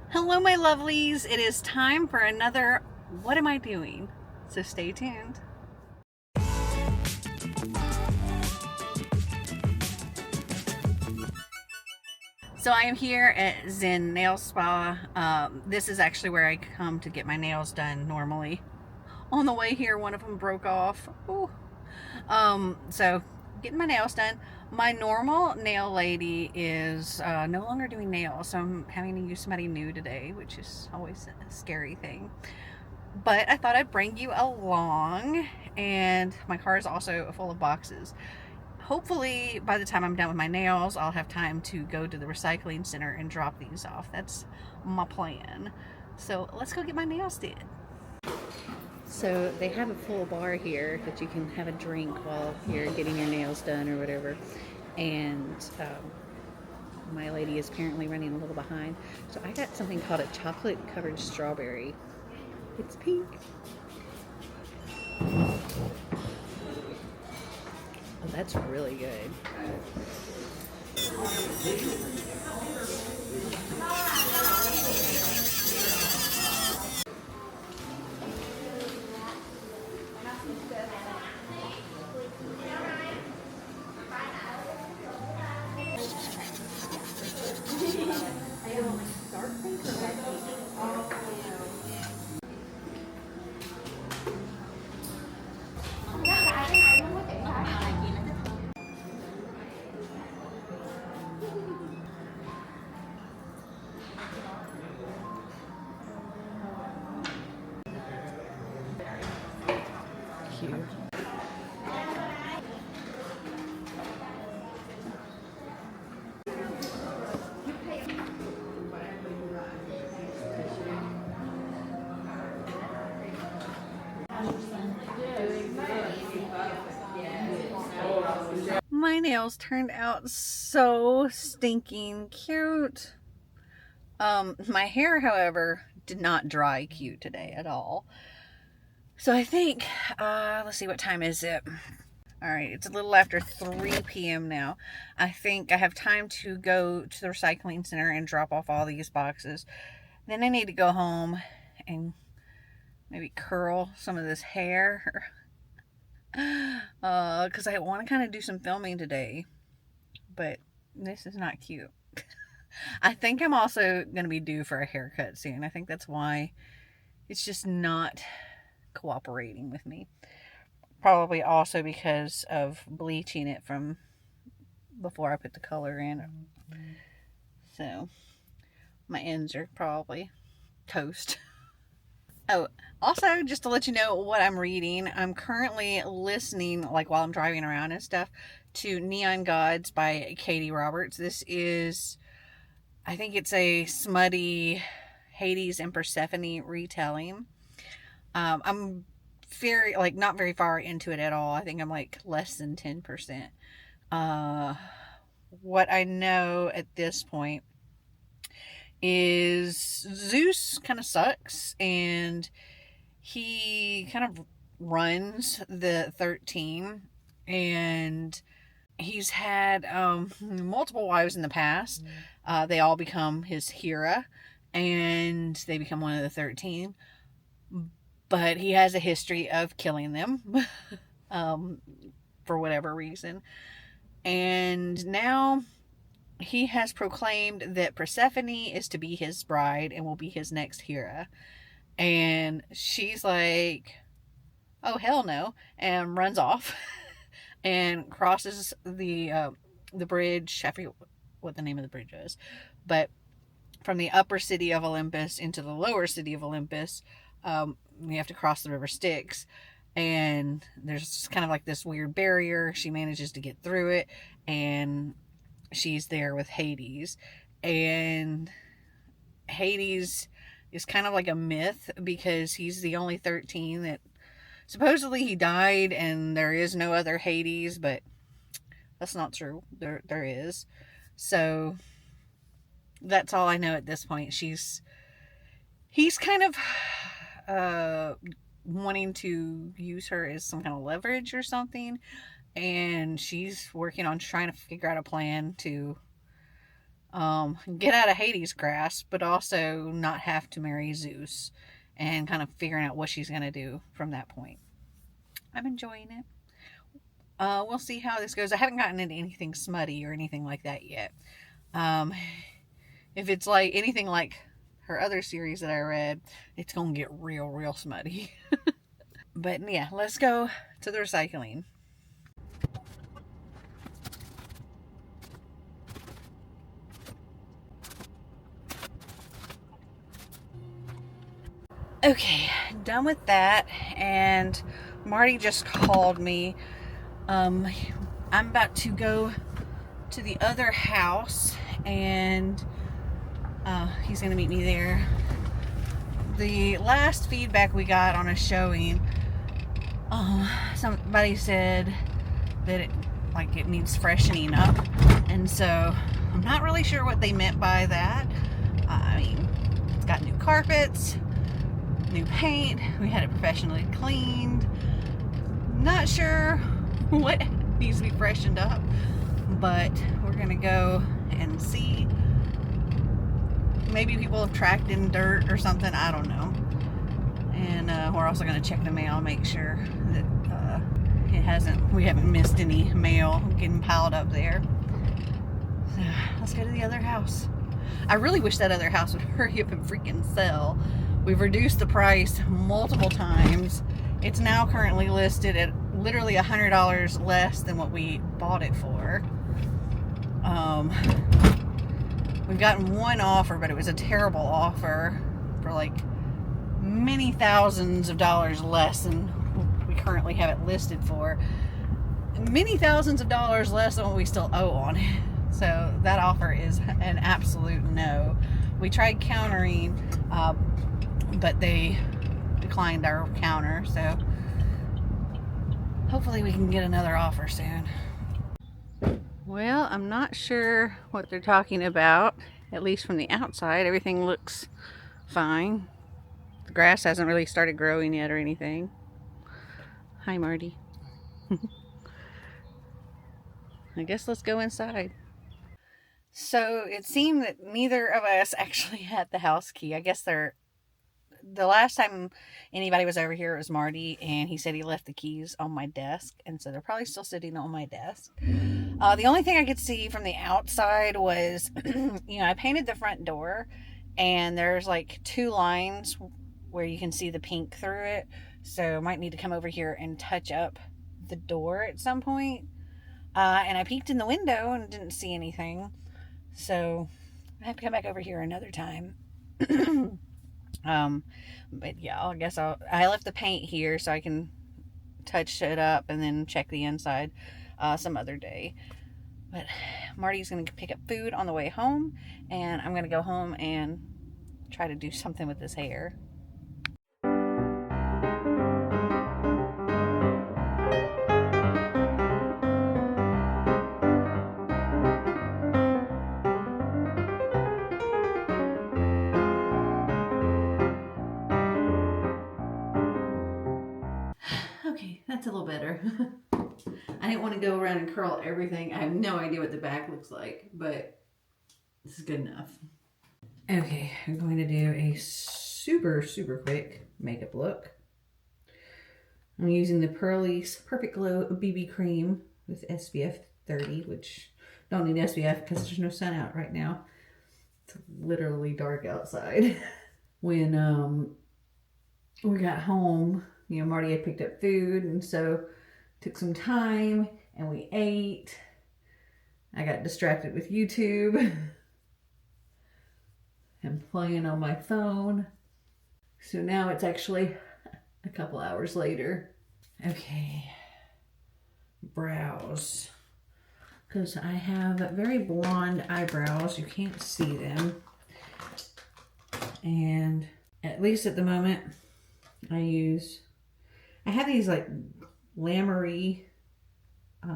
Hello, my lovelies. It is time for another What Am I Doing? So stay tuned. So I am here at Zen Nail Spa. This is actually where I come to get my nails done normally. On the way here, one of them broke off. Ooh. So getting my nails done. My normal nail lady is no longer doing nails, so I'm having to use somebody new today, which is always a scary thing. But I thought I'd bring you along, and my car is also full of boxes. Hopefully, by the time I'm done with my nails, I'll have time to go to the recycling center and drop these off. That's my plan. So let's go get my nails did. So they have a full bar here that you can have a drink while you're getting your nails done or whatever. And my lady is apparently running a little behind. So I got something called a chocolate covered strawberry. It's pink. Oh, that's really good. Cute. My nails turned out so stinking cute. My hair, however, did not dry cute today at all. So I think, let's see, what time is it? All right, it's a little after 3 p.m. now. I think I have time to go to the recycling center and drop off all these boxes. Then I need to go home and maybe curl some of this hair. Because I want to kind of do some filming today. But this is not cute. I think I'm also going to be due for a haircut soon. I think that's why it's just not cooperating with me. Probably also because of bleaching it from before I put the color in. So my ends are probably toast. Oh, also, just to let you know what I'm reading, I'm currently listening, like while I'm driving around and stuff, to Neon Gods by Katie Roberts. This is, I think it's a smutty Hades and Persephone retelling. I'm very, like, not very far into it at all. I think I'm like less than 10%. What I know at this point is Zeus kind of sucks, and he kind of runs the 13, and he's had multiple wives in the past. They all become his Hera, and they become one of the 13, but he has a history of killing them for whatever reason. And now he has proclaimed that Persephone is to be his bride and will be his next Hera. And she's like, oh, hell no, and runs off and crosses the bridge. I forget what the name of the bridge is, but from the upper city of Olympus into the lower city of Olympus, you have to cross the river Styx, and there's kind of like this weird barrier. She manages to get through it, and she's there with Hades, and Hades is kind of like a myth because he's the only 13 that supposedly he died, and there is no other Hades, but that's not true. There is. So that's all I know at this point. He's kind of wanting to use her as some kind of leverage or something, and she's working on trying to figure out a plan to get out of Hades' grasp, but also not have to marry Zeus, and kind of figuring out what she's going to do from that point. I'm enjoying it. We'll see how this goes. I haven't gotten into anything smutty or anything like that yet. If it's like anything like her other series that I read, it's going to get real smutty. But yeah, let's go to the recycling. Okay, done with that, and Marty just called me. I'm about to go to the other house, and he's gonna meet me there. The last feedback we got on a showing, somebody said that it needs freshening up, and so I'm not really sure what they meant by that. I mean, it's got new carpets, new paint, we had it professionally cleaned. Not sure what needs to be freshened up, but we're gonna go and see. Maybe people have tracked in dirt or something, I don't know. And we're also gonna check the mail, make sure that we haven't missed any mail getting piled up there. So let's go to the other house. I really wish that other house would hurry up and freaking sell. We've reduced the price multiple times. It's now currently listed at literally $100 less than what we bought it for. We've gotten one offer, but it was a terrible offer for like many thousands of dollars less than we currently have it listed for. Many thousands of dollars less than what we still owe on it. So that offer is an absolute no. We tried countering, but they declined our counter, so hopefully we can get another offer soon. Well, I'm not sure what they're talking about, at least from the outside. Everything looks fine. The grass hasn't really started growing yet or anything. Hi, Marty. I guess let's go inside. So it seemed that neither of us actually had the house key. I guess the last time anybody was over here, it was Marty, and he said he left the keys on my desk, and so they're probably still sitting on my desk. The only thing I could see from the outside was, I painted the front door, and there's like 2 lines where you can see the pink through it, so I might need to come over here and touch up the door at some point. And I peeked in the window and didn't see anything, so I have to come back over here another time. But yeah, I guess I left the paint here so I can touch it up and then check the inside some other day. But Marty's going to pick up food on the way home, and I'm going to go home and try to do something with this hair. Okay, that's a little better. I didn't want to go around and curl everything. I have no idea what the back looks like, but this is good enough. Okay, I'm going to do a super quick makeup look. I'm using the Pearlie's Perfect Glow BB Cream with SPF 30, which don't need SPF because there's no sun out right now. It's literally dark outside. When we got home, Marty had picked up food, and so took some time and we ate. I got distracted with YouTube and playing on my phone. So now it's actually a couple hours later. Okay, brows. Because I have very blonde eyebrows. You can't see them. And at least at the moment, I have these like Lamery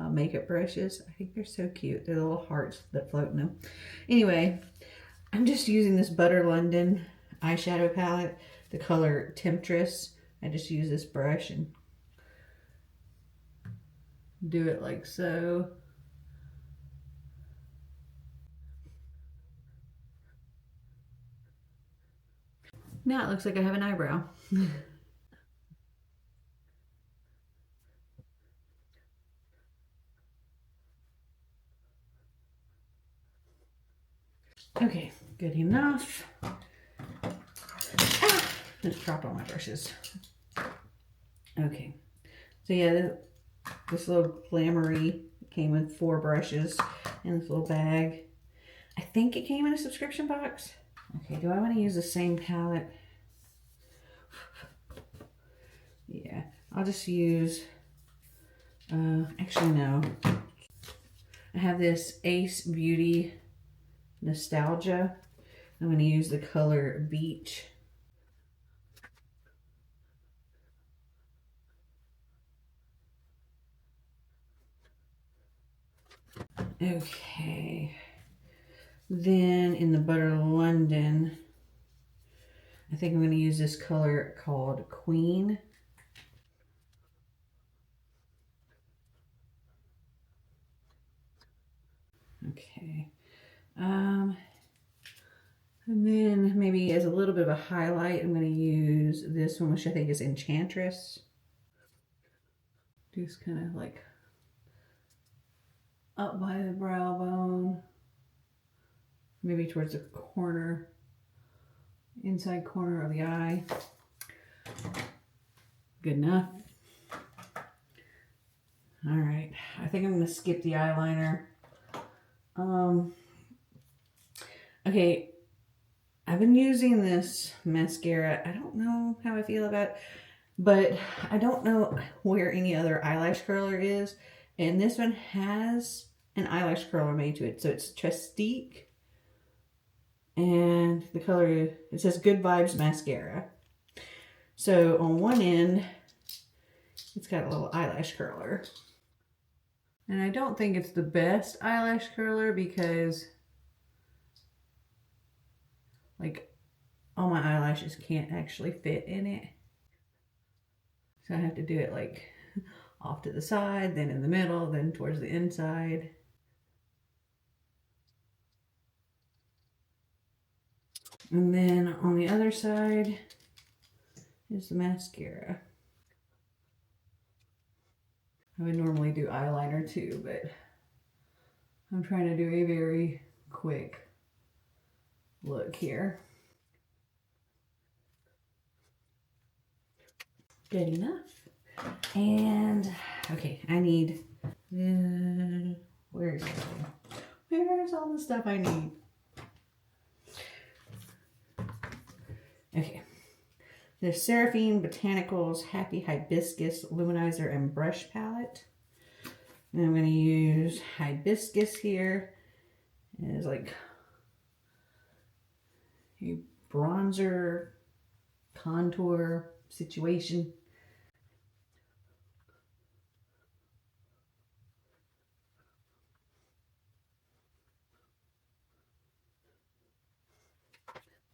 makeup brushes. I think they're so cute. They're the little hearts that float in them. Anyway, I'm just using this Butter London eyeshadow palette, the color Temptress. I just use this brush and do it like so. Now it looks like I have an eyebrow. Okay, good enough. Just dropped all my brushes. Okay, so yeah, this little Glamoury came with 4 brushes in this little bag. I think it came in a subscription box. Okay, do I want to use the same palette? Yeah, I'll just use, actually no. I have this Ace Beauty Nostalgia. I'm going to use the color Beach. Okay. Then in the Butter London, I think I'm going to use this color called Queen. Okay. And then maybe as a little bit of a highlight, I'm going to use this one, which I think is Enchantress. Just kind of like up by the brow bone, maybe towards the corner, inside corner of the eye. Good enough. All right, I think I'm going to skip the eyeliner. Okay, I've been using this mascara. I don't know how I feel about it, but I don't know where any other eyelash curler is. And this one has an eyelash curler made to it. So it's Chestique. And the color, it says Good Vibes Mascara. So on one end, it's got a little eyelash curler. And I don't think it's the best eyelash curler because like all my eyelashes can't actually fit in it. So I have to do it like off to the side, then in the middle, then towards the inside. And then on the other side is the mascara. I would normally do eyeliner too, but I'm trying to do a very quick look here. Good enough. And okay, I need where's everything? Where's all the stuff I need? Okay. The Seraphine Botanicals Happy Hibiscus Luminizer and Brush Palette. And I'm going to use Hibiscus here as like a bronzer contour situation.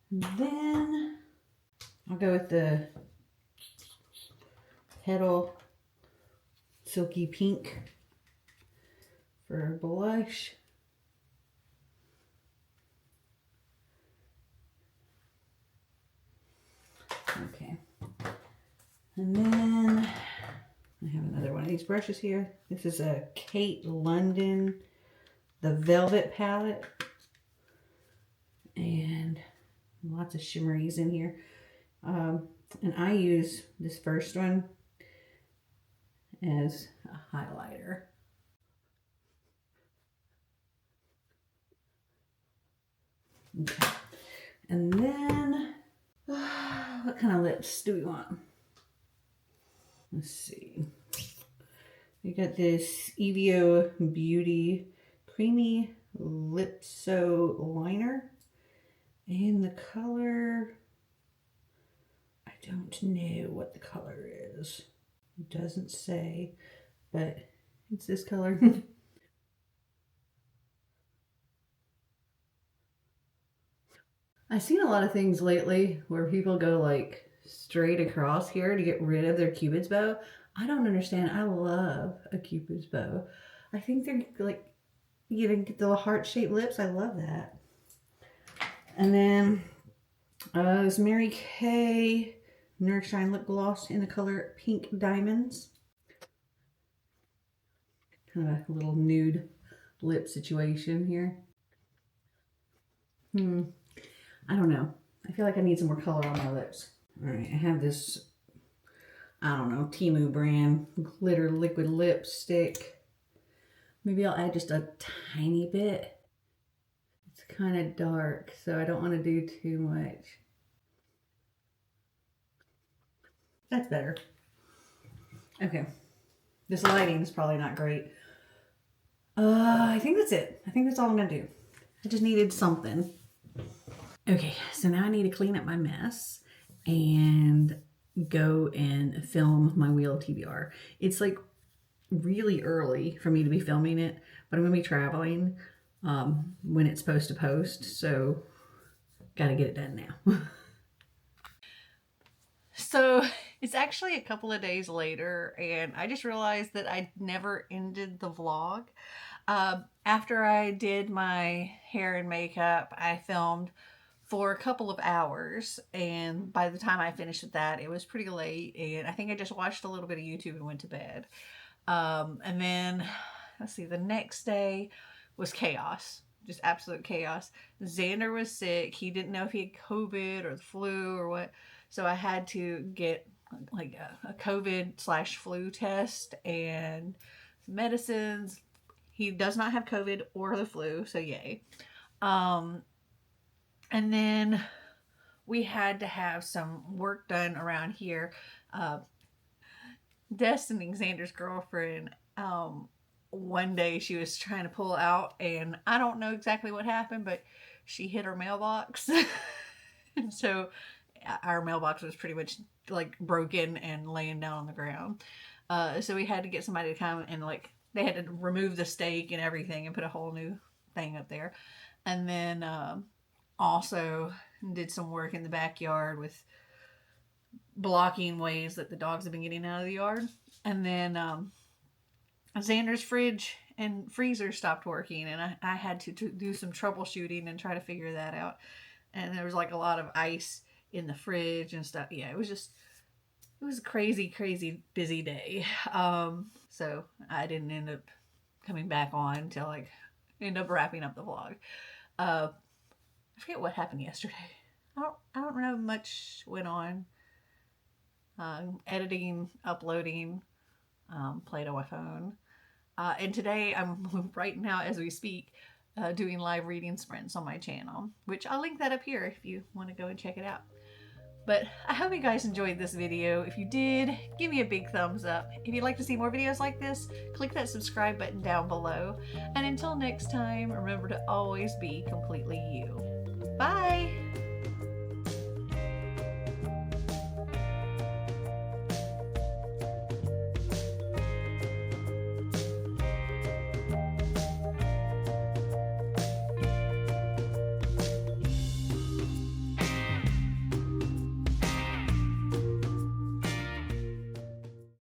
And then I'll go with the Petal Silky Pink for blush. Okay. And then I have another one of these brushes here. This is a Kate London, the Velvet palette. And lots of shimmeries in here. And I use this first one as a highlighter. Okay. And then, what kind of lips do we want? Let's see. We got this Evio Beauty Creamy Lipso Liner. And the color, I don't know what the color is. It doesn't say, but it's this color. I've seen a lot of things lately where people go like straight across here to get rid of their Cupid's bow. I don't understand. I love a Cupid's bow. I think they're like, you know, get the heart-shaped lips. I love that. And then This Mary Kay Nurshine Lip Gloss in the color Pink Diamonds. Kind of a little nude lip situation here. I don't know. I feel like I need some more color on my lips. All right, I have this, I don't know, Temu brand glitter liquid lipstick. Maybe I'll add just a tiny bit. It's kind of dark, so I don't want to do too much. That's better. Okay. This lighting is probably not great. I think that's it. I think that's all I'm gonna do. I just needed something. Okay, so now I need to clean up my mess and go and film my Wheel of TBR. It's like really early for me to be filming it, but I'm gonna be traveling when it's supposed to post, so gotta get it done now. So it's actually a couple of days later, and I just realized that I never ended the vlog. After I did my hair and makeup, I filmed for a couple of hours, and by the time I finished with that, it was pretty late, and I think I just watched a little bit of YouTube and went to bed. And then, let's see, the next day was chaos. Just absolute chaos. Xander was sick. He didn't know if he had COVID or the flu or what. So I had to get like a COVID/flu test and medicines. He does not have COVID or the flu, so yay. And then we had to have some work done around here. Destiny, Xander's girlfriend, one day she was trying to pull out, and I don't know exactly what happened, but she hit her mailbox. And so our mailbox was pretty much like broken and laying down on the ground. So we had to get somebody to come and like, they had to remove the stake and everything and put a whole new thing up there. And then also did some work in the backyard with blocking ways that the dogs have been getting out of the yard. And then Xander's fridge and freezer stopped working, and I had to do some troubleshooting and try to figure that out. And there was like a lot of ice in the fridge and stuff. Yeah, it was a crazy, crazy busy day. So I didn't end up coming back on until like end up wrapping up the vlog. I forget what happened yesterday. I don't know much went on. Editing, uploading, played on my phone. And today I'm right now as we speak doing live reading sprints on my channel, which I'll link that up here if you want to go and check it out. But I hope you guys enjoyed this video. If you did, give me a big thumbs up. If you'd like to see more videos like this, click that subscribe button down below. And until next time, remember to always be completely you. Bye!